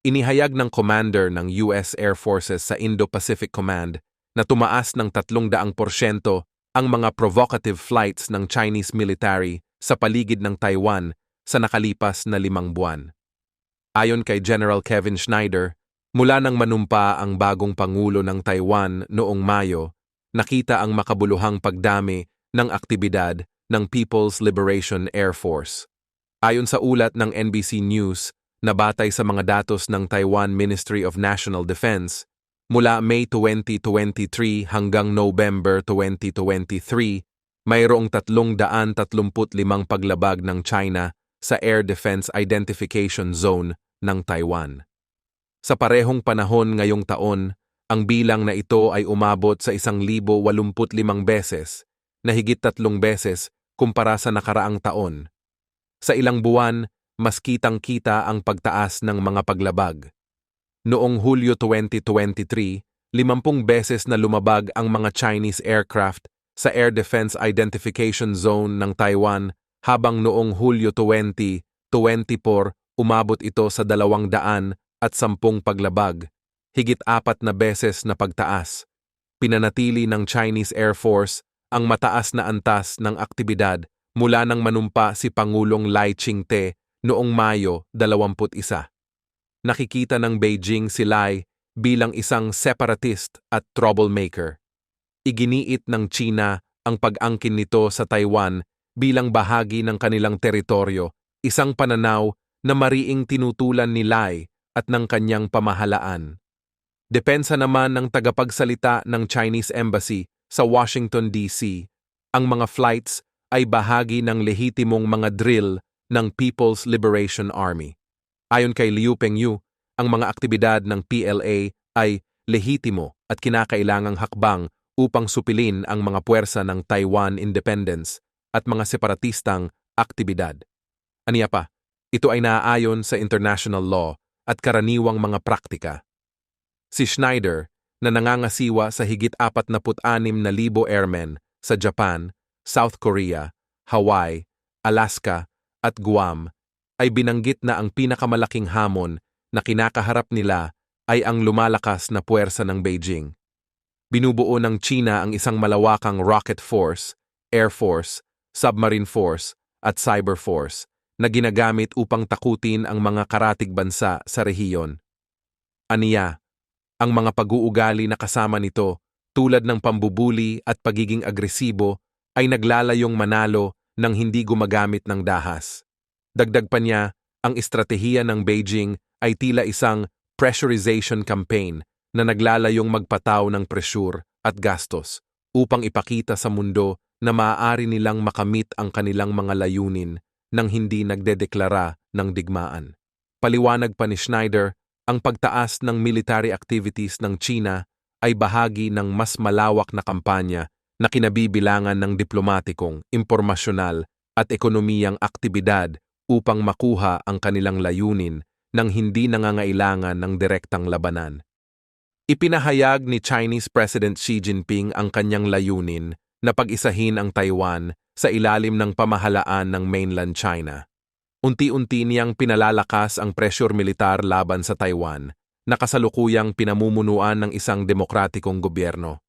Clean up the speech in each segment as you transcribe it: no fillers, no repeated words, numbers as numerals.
Inihayag ng commander ng US Air Forces sa Indo-Pacific Command na tumaas ng 300% ang mga provocative flights ng Chinese military sa paligid ng Taiwan sa nakalipas na 5 buwan. Ayon kay General Kevin Schneider, mula nang manumpa ang bagong Pangulo ng Taiwan noong Mayo, nakita ang makabuluhang pagdami ng aktibidad ng People's Liberation Air Force. Ayon sa ulat ng NBC News, na batay sa mga datos ng Taiwan Ministry of National Defense, mula May 2023 hanggang November 2023, mayroong 335 paglabag ng China sa Air Defense Identification Zone ng Taiwan. Sa parehong panahon ngayong taon, ang bilang na ito ay umabot sa 1,085 beses, na higit 3 beses kumpara sa nakaraang taon. Sa ilang buwan, mas kitang-kita ang pagtaas ng mga paglabag. Noong Hulyo 2023, 50 beses na lumabag ang mga Chinese aircraft sa Air Defense Identification Zone ng Taiwan, habang noong Hulyo 2024 umabot ito sa 210 paglabag, higit 4 na beses na pagtaas. Pinanatili ng Chinese Air Force ang mataas na antas ng aktibidad mula nang manumpa si Pangulong Lai Ching-te noong Mayo 21. Nakikita ng Beijing si Lai bilang isang separatist at troublemaker. Iginiit ng China ang pag-angkin nito sa Taiwan bilang bahagi ng kanilang teritoryo, isang pananaw na mariing tinutulan ni Lai at ng kanyang pamahalaan. Depensa naman ng tagapagsalita ng Chinese Embassy sa Washington, D.C., ang mga flights ay bahagi ng lehitimong mga drill ng People's Liberation Army. Ayon kay Liu Pengyu, ang mga aktibidad ng PLA ay lehitimo at kinakailangang hakbang upang supilin ang mga puwersa ng Taiwan independence at mga separatistang aktibidad. Aniya pa, ito ay naaayon sa international law at karaniwang mga praktika. Si Schneider, na nangangasiwa sa higit 46,000 airmen sa Japan, South Korea, Hawaii, Alaska, at Guam, ay binanggit na ang pinakamalaking hamon na kinakaharap nila ay ang lumalakas na puwersa ng Beijing. Binubuo ng China ang isang malawakang rocket force, air force, submarine force, at cyber force na ginagamit upang takutin ang mga karatig bansa sa rehiyon. Aniya, ang mga pag-uugali na kasama nito, tulad ng pambubuli at pagiging agresibo, ay naglalayong manalo nang hindi gumagamit ng dahas. Dagdag pa niya, ang estratehiya ng Beijing ay tila isang pressurization campaign na naglalayong magpataw ng presyur at gastos upang ipakita sa mundo na maaari nilang makamit ang kanilang mga layunin nang hindi nagdedeklara ng digmaan. Paliwanag pa ni Schneider, ang pagtaas ng military activities ng China ay bahagi ng mas malawak na kampanya na kinabibilangan ng diplomatikong, impormasyonal at ekonomiyang aktibidad upang makuha ang kanilang layunin nang hindi nangangailangan ng direktang labanan. Ipinahayag ni Chinese President Xi Jinping ang kanyang layunin na pag-isahin ang Taiwan sa ilalim ng pamahalaan ng mainland China. Unti-unti niyang pinalalakas ang pressure militar laban sa Taiwan, na kasalukuyang pinamumunuan ng isang demokratikong gobyerno.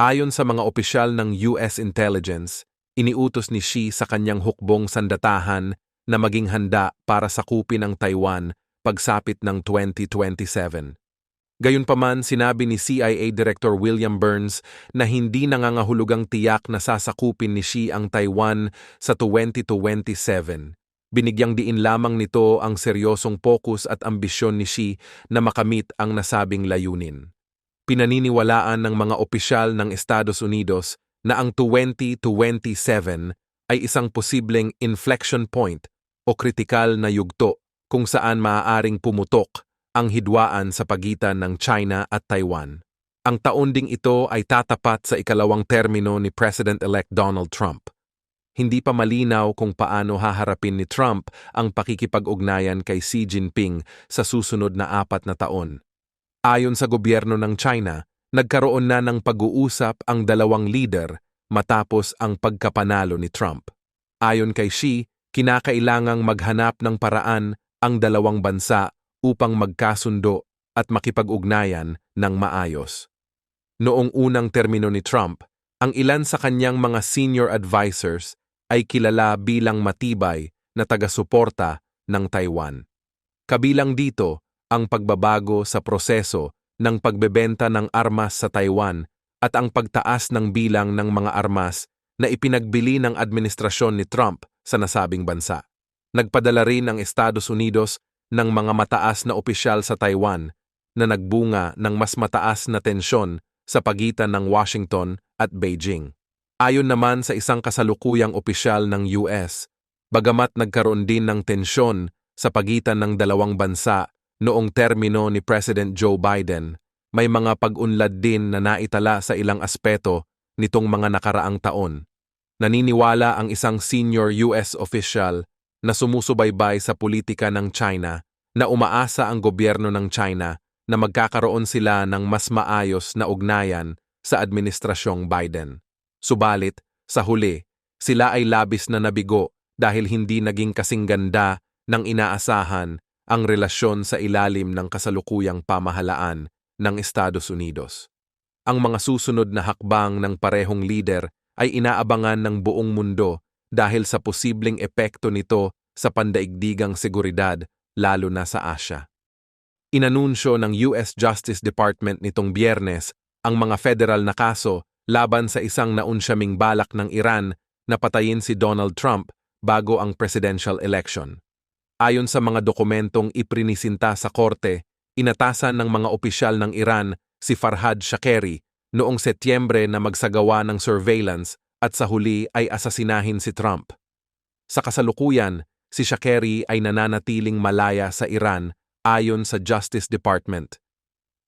Ayon sa mga opisyal ng US Intelligence, iniutos ni Xi sa kanyang hukbong sandatahan na maging handa para sakupin ang Taiwan pagsapit ng 2027. Gayunpaman, sinabi ni CIA Director William Burns na hindi nangangahulugang tiyak na sasakupin ni Xi ang Taiwan sa 2027. Binigyang diin lamang nito ang seryosong pokus at ambisyon ni Xi na makamit ang nasabing layunin. Pinaniniwalaan ng mga opisyal ng Estados Unidos na ang 2027 ay isang posibleng inflection point o kritikal na yugto kung saan maaaring pumutok ang hidwaan sa pagitan ng China at Taiwan. Ang taon ding ito ay tatapat sa ikalawang termino ni President-elect Donald Trump. Hindi pa malinaw kung paano haharapin ni Trump ang pakikipag-ugnayan kay Xi Jinping sa susunod na 4 na taon. Ayon sa gobyerno ng China, nagkaroon na ng pag-uusap ang dalawang leader matapos ang pagkapanalo ni Trump. Ayon kay Xi, kinakailangang maghanap ng paraan ang dalawang bansa upang magkasundo at makipag-ugnayan ng maayos. Noong unang termino ni Trump, ang ilan sa kanyang mga senior advisors ay kilala bilang matibay na taga-suporta ng Taiwan. Kabilang dito ang pagbabago sa proseso ng pagbebenta ng armas sa Taiwan at ang pagtaas ng bilang ng mga armas na ipinagbili ng administrasyon ni Trump sa nasabing bansa. Nagpadala rin ang Estados Unidos ng mga mataas na opisyal sa Taiwan na nagbunga ng mas mataas na tensyon sa pagitan ng Washington at Beijing. Ayon naman sa isang kasalukuyang opisyal ng US, bagamat nagkaroon din ng tensyon sa pagitan ng dalawang bansa noong termino ni President Joe Biden, may mga pag-unlad din na naitala sa ilang aspeto nitong mga nakaraang taon. Naniniwala ang isang senior US official na sumusubaybay sa politika ng China na umaasa ang gobyerno ng China na magkakaroon sila ng mas maayos na ugnayan sa administrasyong Biden. Subalit, sa huli, sila ay labis na nabigo dahil hindi naging kasing ganda ng inaasahan ang relasyon sa ilalim ng kasalukuyang pamahalaan ng Estados Unidos. Ang mga susunod na hakbang ng parehong lider ay inaabangan ng buong mundo dahil sa posibleng epekto nito sa pandaigdigang seguridad, lalo na sa Asya. Inanunsyo ng US Justice Department nitong Biyernes ang mga federal na kaso laban sa isang naunsyaming balak ng Iran na patayin si Donald Trump bago ang presidential election. Ayon sa mga dokumentong iprinisinta sa korte, inatasan ng mga opisyal ng Iran si Farhad Shakeri noong Setyembre na magsagawa ng surveillance at sa huli ay asasinahin si Trump. Sa kasalukuyan, si Shakeri ay nananatiling malaya sa Iran ayon sa Justice Department.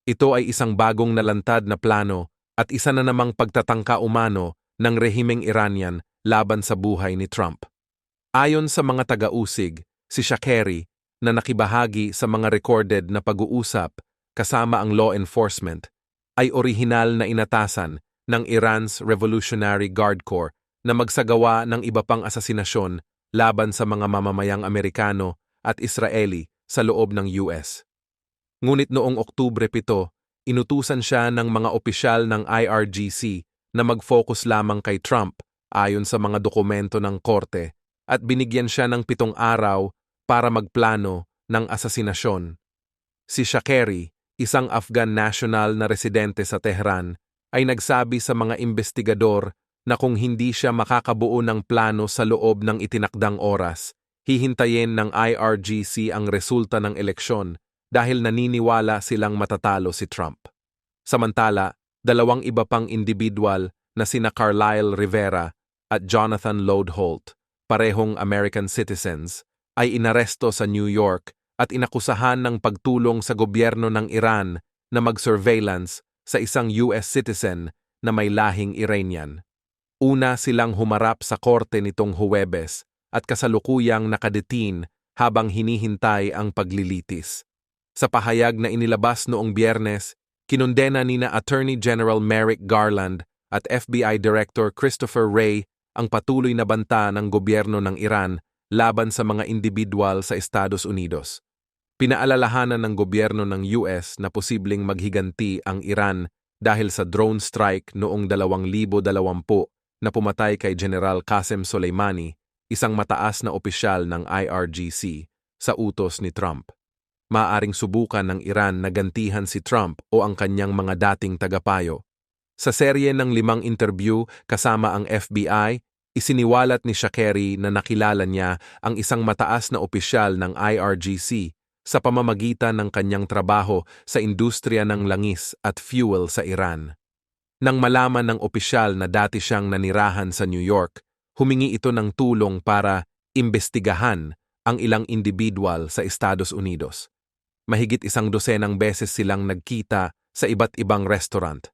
Ito ay isang bagong nalantad na plano at isa na namang pagtatangka umano ng rehimeng Iranian laban sa buhay ni Trump. Ayon sa mga taga-usig, si Shakeri, na nakibahagi sa mga recorded na pag-uusap kasama ang law enforcement, ay orihinal na inatasan ng Iran's Revolutionary Guard Corps na magsagawa ng iba pang asasinasyon laban sa mga mamamayang Amerikano at Israeli sa loob ng US. Ngunit noong Oktubre 7, inutusan siya ng mga opisyal ng IRGC na mag-focus lamang kay Trump ayon sa mga dokumento ng korte at binigyan siya ng 7 araw para magplano ng asasinasyon. Si Shakeri, isang Afghan national na residente sa Tehran, ay nagsabi sa mga investigador na kung hindi siya makakabuo ng plano sa loob ng itinakdang oras, hihintayin ng IRGC ang resulta ng eleksyon dahil naniniwala silang matatalo si Trump. Samantala, 2 iba pang individual na sina Carlyle Rivera at Jonathan Lodeholt, parehong American citizens, ay inaresto sa New York at inakusahan ng pagtulong sa gobyerno ng Iran na mag-surveillance sa isang US citizen na may lahing Iranian. Una silang humarap sa korte nitong Huwebes at kasalukuyang nakadetin habang hinihintay ang paglilitis. Sa pahayag na inilabas noong Biyernes, kinondena nina Attorney General Merrick Garland at FBI Director Christopher Wray ang patuloy na banta ng gobyerno ng Iran laban sa mga individual sa Estados Unidos. Pinaalalahanan ng gobyerno ng US na posibleng maghiganti ang Iran dahil sa drone strike noong 2020 na pumatay kay General Qasem Soleimani, isang mataas na opisyal ng IRGC, sa utos ni Trump. Maaaring subukan ng Iran na gantihan si Trump o ang kanyang mga dating tagapayo. Sa serye ng 5 interview kasama ang FBI, isiniwalat ni Shakeri na nakilala niya ang isang mataas na opisyal ng IRGC sa pamamagitan ng kanyang trabaho sa industriya ng langis at fuel sa Iran. Nang malaman ng opisyal na dati siyang nanirahan sa New York, humingi ito ng tulong para imbestigahan ang ilang individual sa Estados Unidos. Mahigit 100 beses silang nagkita sa iba't ibang restaurant.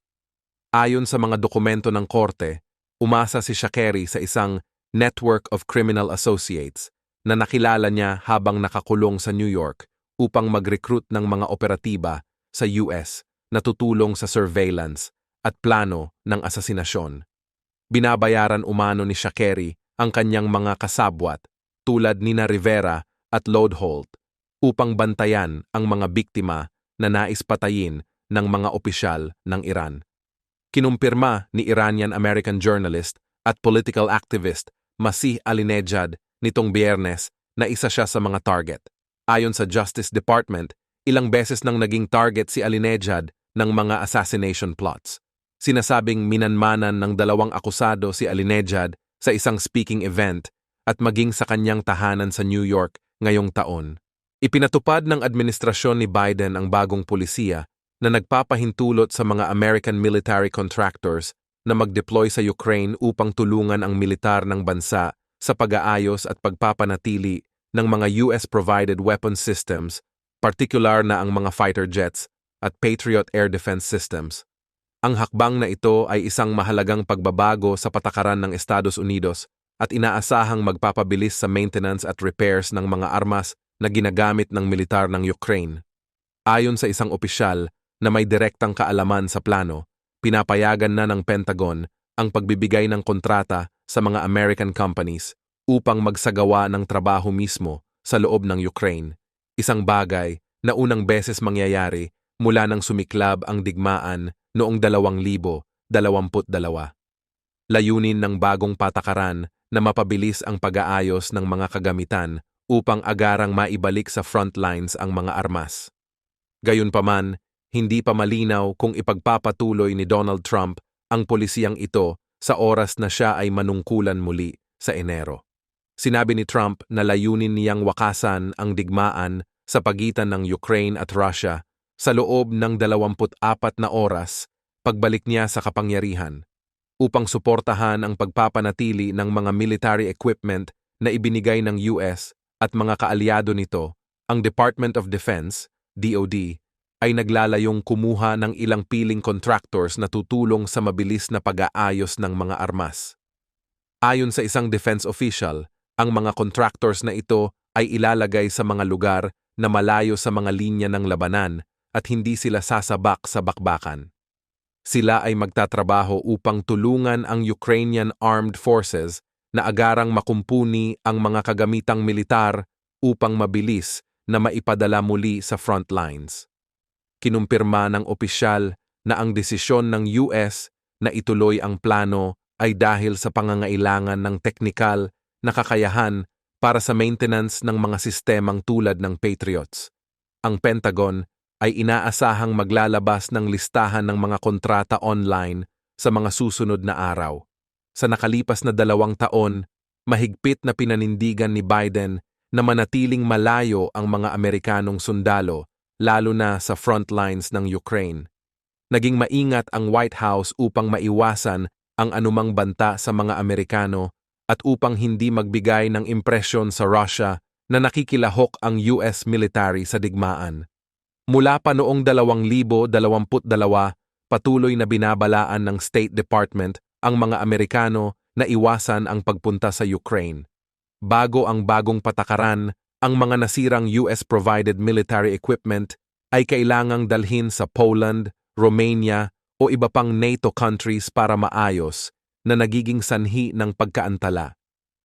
Ayon sa mga dokumento ng korte, umasa si Shakeri sa isang network of criminal associates na nakilala niya habang nakakulong sa New York upang mag-recruit ng mga operatiba sa US na tutulong sa surveillance at plano ng asasinasyon. Binabayaran umano ni Shakeri ang kanyang mga kasabwat tulad nina Rivera at Lodeholt upang bantayan ang mga biktima na nais patayin ng mga opisyal ng Iran. Kinumpirma ni Iranian-American journalist at political activist Masih Alinejad nitong Biyernes na isa siya sa mga target. Ayon sa Justice Department, ilang beses nang naging target si Alinejad ng mga assassination plots. Sinasabing minanmanan ng dalawang akusado si Alinejad sa isang speaking event at maging sa kanyang tahanan sa New York ngayong taon. Ipinatupad ng administrasyon ni Biden ang bagong pulisiya na nagpapahintulot sa mga American military contractors na mag-deploy sa Ukraine upang tulungan ang militar ng bansa sa pag-aayos at pagpapanatili ng mga US-provided weapon systems, partikular na ang mga fighter jets at Patriot air defense systems. Ang hakbang na ito ay isang mahalagang pagbabago sa patakaran ng Estados Unidos at inaasahang magpapabilis sa maintenance at repairs ng mga armas na ginagamit ng militar ng Ukraine. Ayon sa isang opisyal na may direktang kaalaman sa plano, pinapayagan na ng Pentagon ang pagbibigay ng kontrata sa mga American companies upang magsagawa ng trabaho mismo sa loob ng Ukraine, isang bagay na unang beses mangyayari mula nang sumiklab ang digmaan noong 2022. Layunin ng bagong patakaran na mapabilis ang pag-aayos ng mga kagamitan upang agarang maibalik sa front lines ang mga armas. Gayunpaman, hindi pa malinaw kung ipagpapatuloy ni Donald Trump ang polisiyang ito sa oras na siya ay manungkulan muli sa Enero. Sinabi ni Trump na layunin niyang wakasan ang digmaan sa pagitan ng Ukraine at Russia sa loob ng 24 na oras pagbalik niya sa kapangyarihan upang suportahan ang pagpapanatili ng mga military equipment na ibinigay ng US at mga kaalyado nito. Ang Department of Defense, DoD, ay naglalayong kumuha ng ilang piling contractors na tutulong sa mabilis na pag-aayos ng mga armas. Ayon sa isang defense official, ang mga contractors na ito ay ilalagay sa mga lugar na malayo sa mga linya ng labanan at hindi sila sasabak sa bakbakan. Sila ay magtatrabaho upang tulungan ang Ukrainian Armed Forces na agarang makumpuni ang mga kagamitang militar upang mabilis na maipadala muli sa front lines. Kinumpirma ng opisyal na ang desisyon ng US na ituloy ang plano ay dahil sa pangangailangan ng teknikal na kakayahan para sa maintenance ng mga sistemang tulad ng Patriots. Ang Pentagon ay inaasahang maglalabas ng listahan ng mga kontrata online sa mga susunod na araw. Sa nakalipas na 2 taon, mahigpit na pinanindigan ni Biden na manatiling malayo ang mga Amerikanong sundalo, lalo na sa front lines ng Ukraine. Naging maingat ang White House upang maiwasan ang anumang banta sa mga Amerikano at upang hindi magbigay ng impresyon sa Russia na nakikilahok ang US military sa digmaan. Mula pa noong 2022, patuloy na binabalaan ng State Department ang mga Amerikano na iwasan ang pagpunta sa Ukraine. Bago ang bagong patakaran, ang mga nasirang US-provided military equipment ay kailangang dalhin sa Poland, Romania o iba pang NATO countries para maayos na nagiging sanhi ng pagkaantala.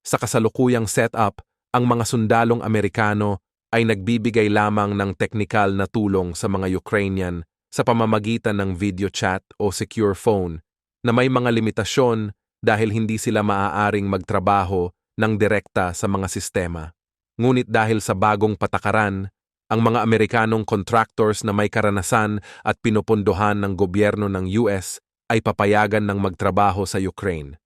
Sa kasalukuyang setup, ang mga sundalong Amerikano ay nagbibigay lamang ng teknikal na tulong sa mga Ukrainian sa pamamagitan ng video chat o secure phone na may mga limitasyon dahil hindi sila maaaring magtrabaho ng direkta sa mga sistema. Ngunit dahil sa bagong patakaran, ang mga Amerikanong contractors na may karanasan at pinupunduhan ng gobyerno ng US ay papayagan ng magtrabaho sa Ukraine.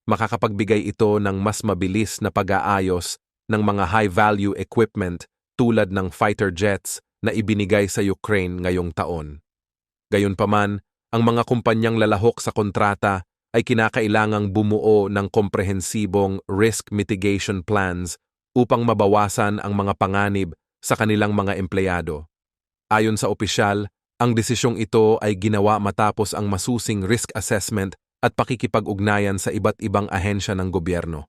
Makakapagbigay ito ng mas mabilis na pag-aayos ng mga high-value equipment tulad ng fighter jets na ibinigay sa Ukraine ngayong taon. Gayunpaman, ang mga kumpanyang lalahok sa kontrata ay kinakailangang bumuo ng komprehensibong risk mitigation plans upang mabawasan ang mga panganib sa kanilang mga empleyado. Ayon sa opisyal, ang desisyong ito ay ginawa matapos ang masusing risk assessment at pakikipag-ugnayan sa iba't ibang ahensya ng gobyerno.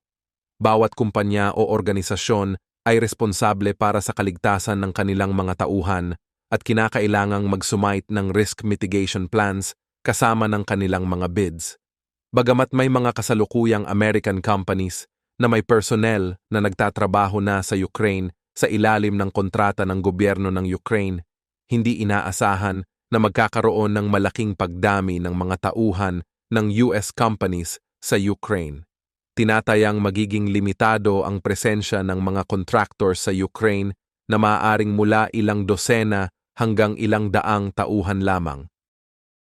Bawat kumpanya o organisasyon ay responsable para sa kaligtasan ng kanilang mga tauhan at kinakailangang mag-sumite ng risk mitigation plans kasama ng kanilang mga bids. Bagamat may mga kasalukuyang American companies na may personnel na nagtatrabaho na sa Ukraine sa ilalim ng kontrata ng gobyerno ng Ukraine, hindi inaasahan na magkakaroon ng malaking pagdami ng mga tauhan ng US companies sa Ukraine. Tinatayang magiging limitado ang presensya ng mga contractors sa Ukraine na maaaring mula ilang dosena hanggang ilang daang tauhan lamang.